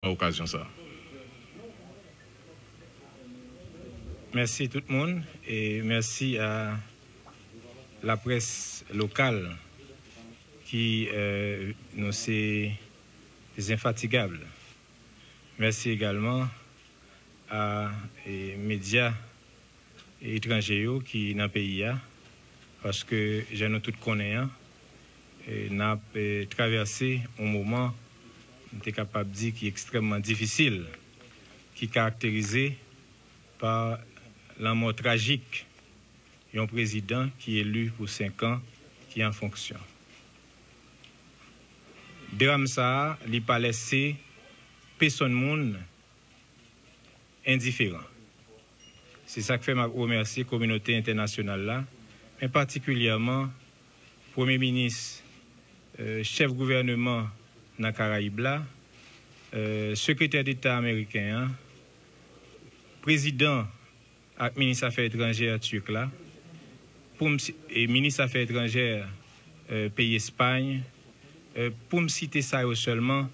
à l'occasion ça. Merci tout le monde et merci à la presse locale qui nous c'est infatigable. Merci également à les médias étrangers qui dans le pays parce que nous tous connaissons et nous avons traversé un moment on est capable de dire qui est extrêmement difficile, qui est caractérisé par la mort tragique d'un président qui est élu pour 5 ans, qui est en fonction. Drame ça, il n'a pas laissé personne monde indifférent. C'est ça que fait ma remercier la communauté internationale là, mais particulièrement Premier ministre, chef gouvernement dans les Caraïbes là, secrétaire d'État américain, président et ministre des Affaires étrangères turc là, et ministre des Affaires étrangères pays Espagne, pour me citer ça seulement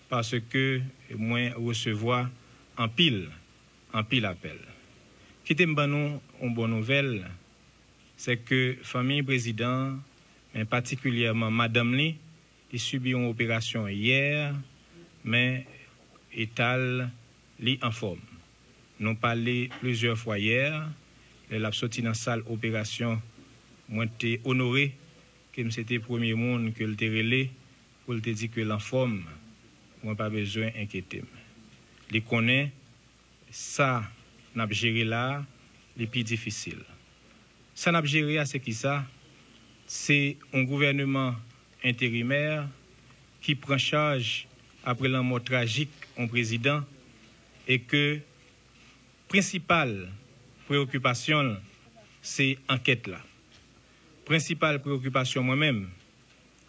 parce que moi recevoir en pile appel. Qui t'aime nous une bonne nouvelle, c'est que famille président, mais particulièrement Madame Li, il subit une opération hier, mais étal li en forme. Nous parlé plusieurs fois hier, elle a sorti dans la salle opération, moi t'ai honoré que c'était le premier monde que le relé pour te dire que l'en forme, moi pas besoin d'inquiéter. Il connaît ça n'a géré là, les plus difficiles. Ça n'a géré c'est qui ça? C'est un gouvernement intérimaire qui prend charge après la mort tragique du président et que principale préoccupation c'est enquête là. Principale préoccupation moi-même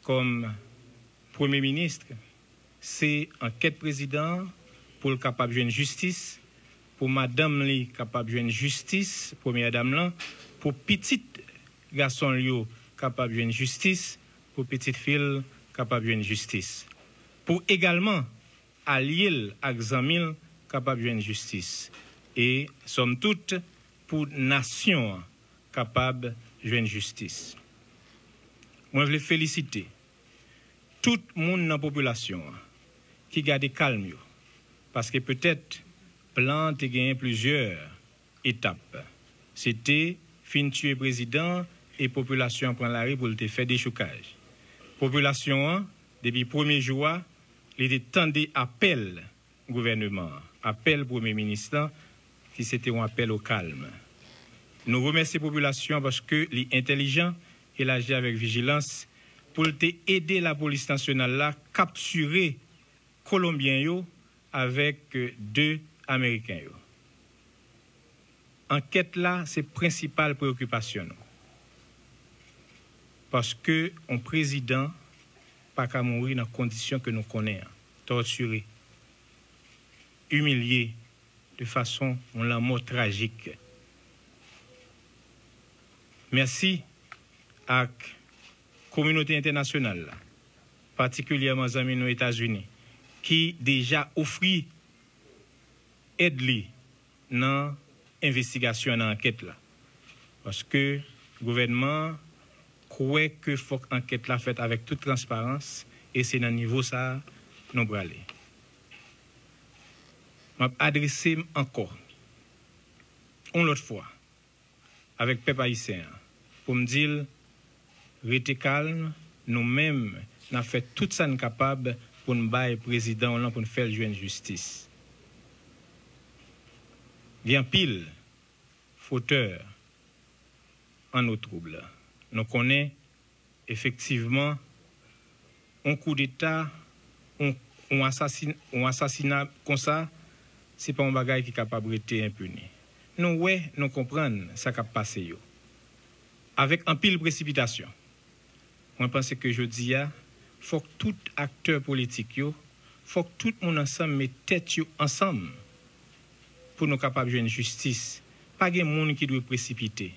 comme Premier ministre, c'est enquête président pour le capable de jouer une justice, pour madame li capable de jouer une justice, première dame là, pour petit garçon li capable de jouer une justice, pour petite fille capable de jouer une justice. Pour également allier avec Zamil capable de jouer une justice. Et somme toute pour nation capable de jouer une justice. Moi je veux féliciter tout le monde dans la population qui garde calme parce que peut-être plan a gagné plusieurs étapes. C'était fin tuer président et population prend la rue pour te faire des chocages. Population depuis le premier jour, il était tendu appel gouvernement, appel premier ministre qui c'était un appel au calme. Nous remercions la population parce que les intelligents et agit avec vigilance pour aider la police nationale à capturer Colombiens avec 2 Américains. Enquête là, c'est principale préoccupation. Parce que un président pas qu'à mourir dans les conditions que nous connaissons, torturé, humilié de façon on la mort tragique. Merci à la communauté internationale, particulièrement les amis aux États-Unis, qui déjà offrit aide dans l'investigation, dans l'enquête. Parce que le gouvernement croit que faut que l'enquête soit faite avec toute transparence et c'est dans le niveau ça nous allons aller. Je vais adresser encore une autre fois avec le peuple haïtien pour me dire restez calme, nous-mêmes nous avons fait tout ça capable pour nous battre le président pour nous faire jouer une justice. Bien pile, fauteur en nos troubles. Nous connaissons effectivement un coup d'État, un assassinat comme ça, ce n'est pas un bagage qui est capable d'être impuni. Nous comprenons ce qui a passé. Avec un pile précipitation, je pense que je dis, il faut que tout acteur politique, il faut que tout le monde ensemble mette tête ensemble pour nous capables de jouer une justice. Pas de monde qui doit précipiter.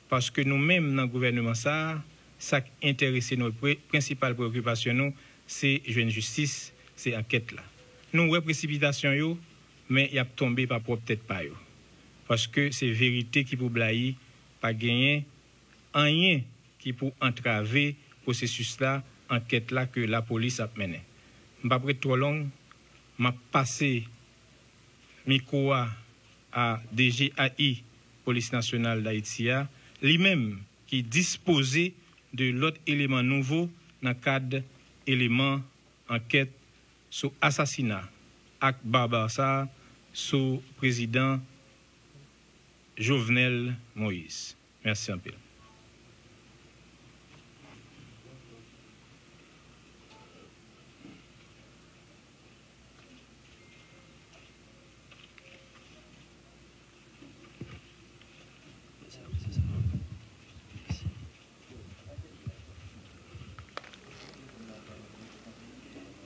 Parce que nous-mêmes, dans le gouvernement, ça qui intéresse notre principale préoccupation, c'est jouer une justice, c'est enquête là. nous avons précipitation, mais il a tombé par propre tête pas yo. Parce que c'est vérité qui pour blayer, pas gagner rien qui pour entraver processus là, enquête là que la police a mené. Pas près trop long, m'a passé micro à DGAI, Police nationale d'Haïti, lui-même qui disposait de l'autre élément nouveau dans le cadre élément enquête sur assassinat, acte barbare sur président Jovenel Moïse. Merci un peu.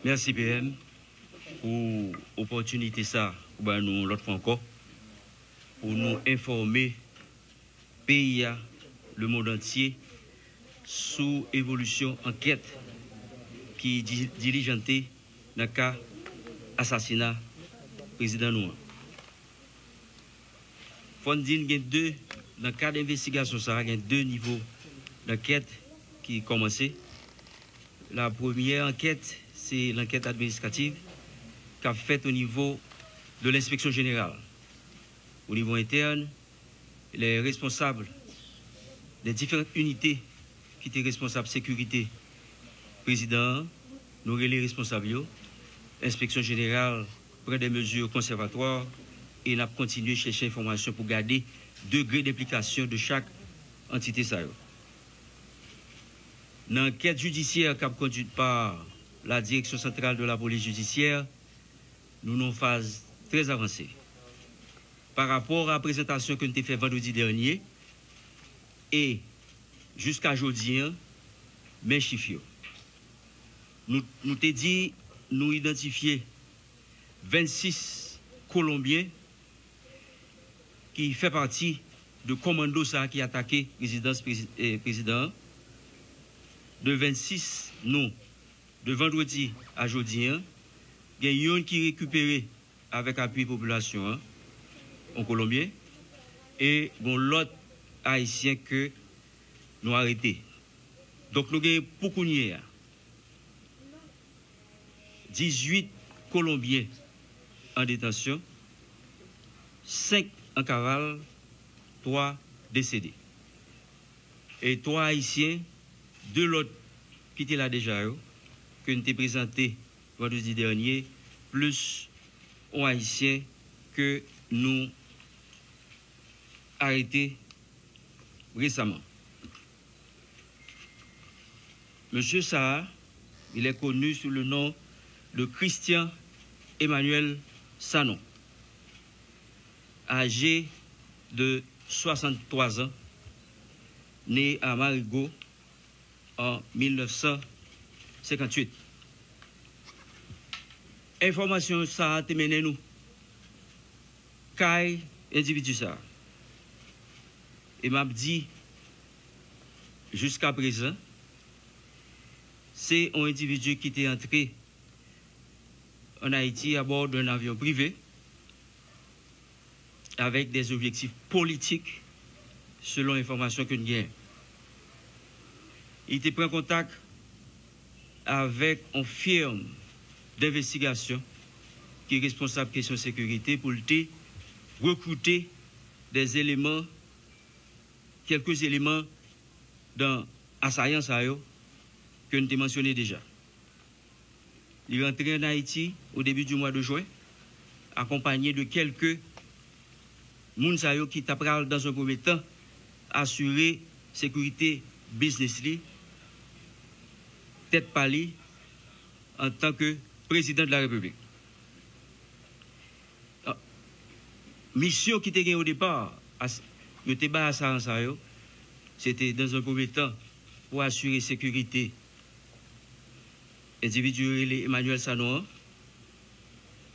Merci PM pour l'opportunité ça, pour nous l'autre fois encore, pour nous informer pays, le monde entier, sous évolution enquête qui diligenté dans le cas assassinat président Noir. Fondine il y a deux dans le cas d'investigation ça, il y a deux niveaux d'enquête qui commencé. La première enquête, c'est l'enquête administrative qu'a faite au niveau de l'inspection générale. Au niveau interne, les responsables des différentes unités qui étaient responsables de sécurité, président, nous les responsables, l'inspection générale prend des mesures conservatoires et n'a continué à chercher information pour garder degré d'implication de chaque entité. Dans l'enquête judiciaire qu'a conduite par la direction centrale de la police judiciaire, nous sommes en phase très avancée. Par rapport à la présentation que nous avons faite vendredi dernier, et jusqu'à aujourd'hui, mes chiffres. Nous t'avons dit, nous identifier 26 Colombiens qui font partie de commando qui a attaqué la résidence président. De 26, nous, de vendredi à aujourd'hui, il y a un qui est récupéré avec appui population en Colombien et l'autre haïtien que nous arrêté. Donc nous avons beaucoup de 18 Colombiens en détention, 5 en cavale, 3 décédés. Et 3 haïtiens, 2 l'autre qui étaient là déjà, que nous avons présenté vendredi dernier, plus un haïtien que nous arrêté récemment. Monsieur Sarr, il est connu sous le nom de Christian Emmanuel Sanon, âgé de 63 ans, né à Marigot en 1958. Information ça a mené nous. Kai individu ça. Et m'a dit jusqu'à présent, c'est un individu qui était entré en Haïti à bord d'un avion privé avec des objectifs politiques selon l'information que nous avons. Il était pris en contact avec une firme d'investigation qui est responsable de question de sécurité pour recruter des éléments, quelques éléments dans l'assaillant que nous avons mentionné déjà. Il est rentré en Haïti au début du mois de juin, accompagné de quelques gens qui t'apprennent dans un premier temps assurer sécurité business tête pali en tant que président de la République. Mission qui était au départ, c'était dans un premier temps pour assurer sécurité individuelle Emmanuel Sanon,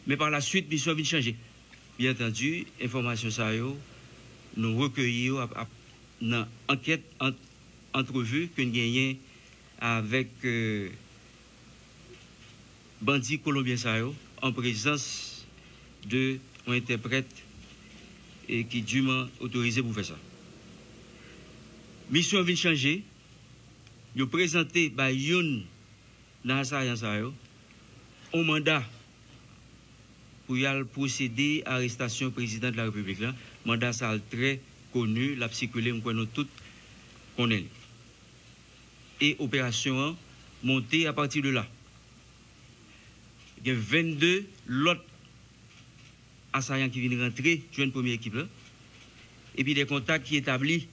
mais par la suite, mission vient changer. Bien entendu, information ça nous recueillons dans enquête entrevue que nous gagnons avec bandits colombiens en présence d'un interprète et qui est dûment autorisé pour faire ça. Mission vient changer. Ils ont présenté par Youn dans un mandat pour y procéder à l'arrestation du président de la République. Le mandat ça très connu, l'a circulé, nous tout connaît. Et opération montée à partir de là. Il y a 22 l'autre assaillants qui viennent rentrer, joindre première équipe là. Et puis des contacts qui établis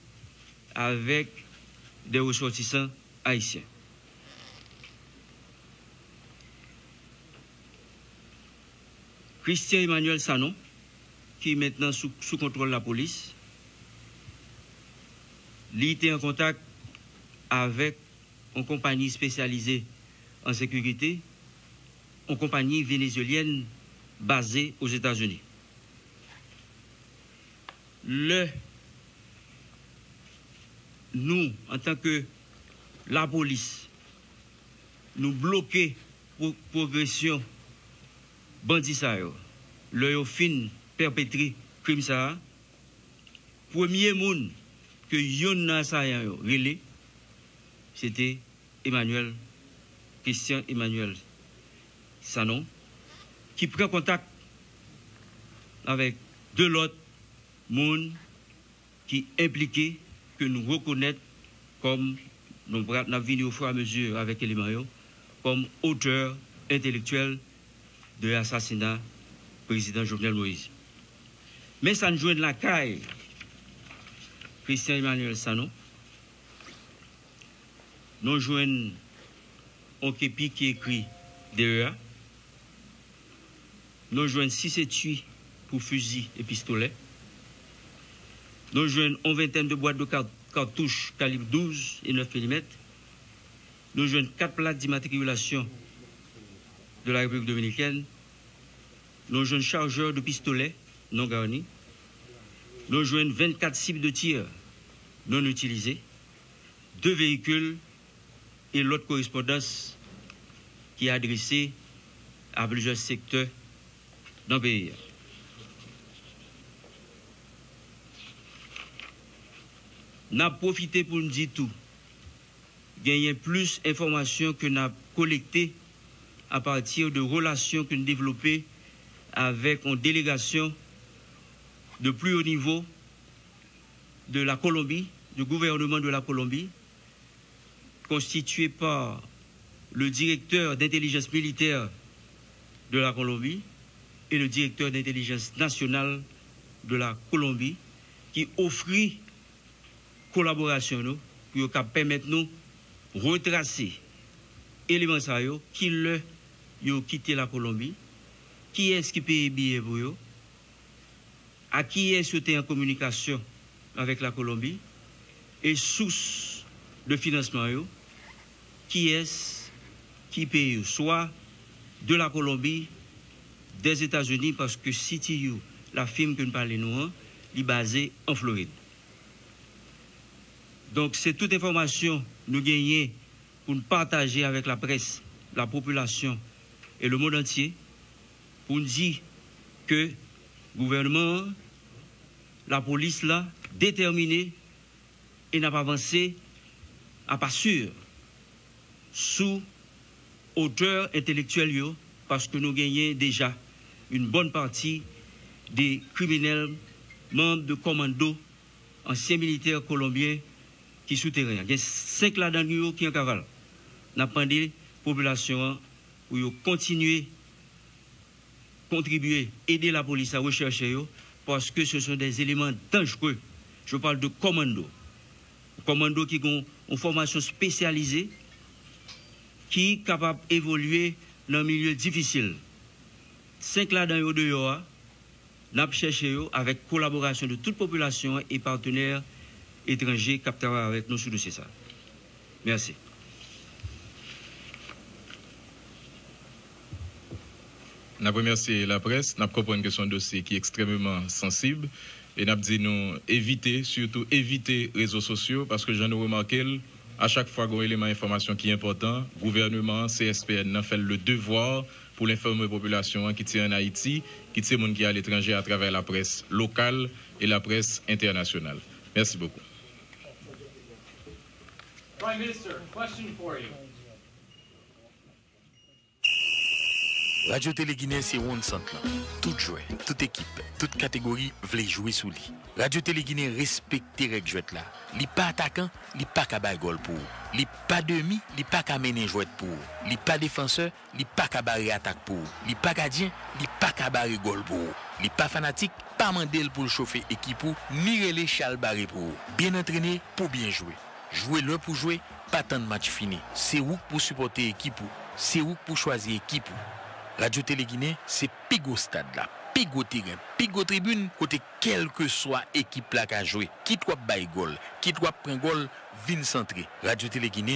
avec des ressortissants haïtiens. Christian Emmanuel Sanon, qui est maintenant sous contrôle de la police, il était en contact avec une compagnie spécialisée en sécurité, une compagnie vénézuélienne basée aux États-Unis. Nous, en tant que la police, nous bloquons la progression bandit ça, le fin perpétré crime ça. Premier monde que yon assaillant relé, c'était Christian Emmanuel Sanon, qui prend contact avec deux autres monde qui impliqués que nous reconnaissons comme nous venons au fur et à mesure avec éléments comme auteur intellectuel de l'assassinat du président Jovenel Moïse. Mais ça nous joue de la caille Christian Emmanuel Sanon. Nous jouons un képi qui écrit DEA. Nous jouons 6 étuis pour fusil et pistolet. Nous jouons une vingtaine de boîtes de cartouches calibre 12 et 9 mm. Nous jouons 4 plaques d'immatriculation de la République dominicaine. Nous jouons un chargeur de pistolet non garni. Nous jouons 24 cibles de tir non utilisées, 2 véhicules et l'autre correspondance qui est adressée à plusieurs secteurs dans le pays. Nous avons profité pour nous dire tout. Il y a plus d'informations que nous avons collectées à partir de relations que nous avons développées avec une délégation de plus haut niveau de la Colombie, du gouvernement de la Colombie, constitué par le directeur d'intelligence militaire de la Colombie et le directeur d'intelligence nationale de la Colombie, qui offrit collaboration pour permettre nous de retracer les éléments qui ont quitté la Colombie, qui est-ce qui paye billet pour eux, à qui est-ce en communication avec la Colombie, et source de financement, qui est-ce qui paye, soit de la Colombie, des États-Unis, parce que CTU, la firme que nous parlons, est basée en Floride. Donc, c'est toute information que nous gagnons pour nous partager avec la presse, la population et le monde entier, pour nous dire que le gouvernement, la police, là, déterminée et n'a pas avancé à pas sûr sous hauteur intellectuelle, parce que nous gagnons déjà une bonne partie des criminels, membres de commando, anciens militaires colombiens qui souterrains. Il y a 5 là-dedans qui en cavale. Nous avons demandé à la population pour continuer à contribuer, aider la police à rechercher, parce que ce sont des éléments dangereux. Je parle de commando. Commando qui ont une formation spécialisée, qui est capable d'évoluer dans un milieu difficile. 5 là-dedans dehors, nous avons cherché avec collaboration de toute population et partenaires étrangers qui travaillent avec nous sur le dossier. Merci. Nous remercions la presse, nous comprenons que c'est un dossier qui est extrêmement sensible et nous dit nous éviter, surtout éviter les réseaux sociaux parce que j'en ai remarqué à chaque fois qu'il y a un élément d'information qui est important, le gouvernement, CSPN, a fait le devoir pour l'informer la population qui tient en Haïti, qui tient monde qui est à l'étranger à travers la presse locale et la presse internationale. Merci beaucoup. Prime Minister, question for you. Radio Télé Guinée, c'est one centre. Tout jouet, toute équipe, toute catégorie voulait jouer sous lui. Radio Télé Guinée respecte les règles là. Li pas attaquant, li pas ka bay gol pour. Li pas demi, li pas ka mener jouet pour. Li pas défenseur, li pas ka barrer attaque pour. Li pas gardien, li pas ka barrer gol pour. Li pas fanatique, pas mandel pour chauffer équipe ou, ni relé chal barrer pour. Bien entraîné pour bien jouer. Jouer l'un pour jouer, pas tant de match fini. C'est où pour supporter équipe ou. C'est où pour choisir équipe ou. Radio Télé Guinée, c'est pigo stade là, pigo terrain, pigo tribune, côté quelle que soit équipe là qui a joué. Qui doit bailler goal, qui doit prendre goal, vin centré. Radio Télé Guinée.